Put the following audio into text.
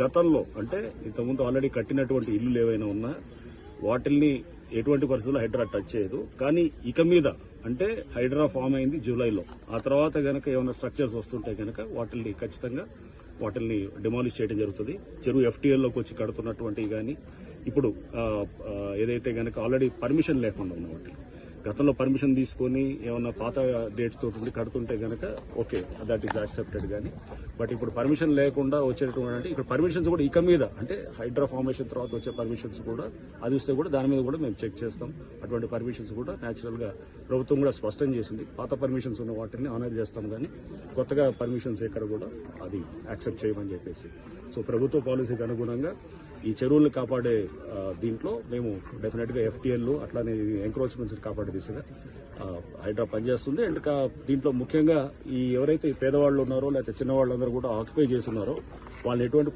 గతంలో అంటే ఇంతకుముందు ఆల్రెడీ కట్టినటువంటి ఇల్లులు ఏవైనా ఉన్నా వాటిల్ని ఎటువంటి పరిస్థితుల్లో హైడ్రా టచ్ చేయదు. కానీ ఇక మీద అంటే హైడ్రా ఫామ్ అయింది జూలైలో. ఆ తర్వాత గనక ఏమైనా స్ట్రక్చర్స్ వస్తుంటే గనక వాటిల్ని ఖచ్చితంగా డిమాలిష్ చేయడం జరుగుతుంది. చెరువు ఎఫ్టీఎల్లోకి వచ్చి కడుతున్నటువంటివి కానీ ఇప్పుడు ఏదైతే గనక ఆల్రెడీ పర్మిషన్ లేకుండా ఉన్న వాటిని గతంలో పర్మిషన్ తీసుకొని ఏమన్నా పాత డేట్స్ తోటి కడుతుంటే గనక ఓకే, దట్ ఈస్ యాక్సెప్టెడ్. కానీ బట్ ఇప్పుడు పర్మిషన్ లేకుండా వచ్చేటువంటి ఇక్కడ పర్మిషన్స్ కూడా ఇక మీద అంటే హైడ్రా ఫార్మేషన్ తర్వాత వచ్చే పర్మిషన్స్ కూడా అది వస్తే కూడా దాని మీద కూడా మేము చెక్ చేస్తాం. అటువంటి పర్మిషన్స్ కూడా న్యాచురల్ గా ప్రభుత్వం కూడా స్పష్టం చేసింది. పాత పర్మిషన్స్ ఉన్న వాటిని ఆనర్ చేస్తాం, కానీ కొత్తగా పర్మిషన్స్ ఎక్కడ కూడా అది యాక్సెప్ట్ చేయమని చెప్పేసి. సో ప్రభుత్వ పాలసీకి అనుగుణంగా ఈ చెరువులను కాపాడే దీంట్లో మేము డెఫినెట్ గా ఎఫ్టీఎల్ అట్లానే ఎంక్రోచ్మెంట్స్ కాపాడే దిశగా హైడ్రా పనిచేస్తుంది. అండ్ దీంట్లో ముఖ్యంగా ఈ ఎవరైతే పేదవాళ్ళు ఉన్నారో లేకపోతే చిన్నవాళ్ళందరూ కూడా ఆక్యుపై చేస్తున్నారో వాళ్ళు ఎటువంటి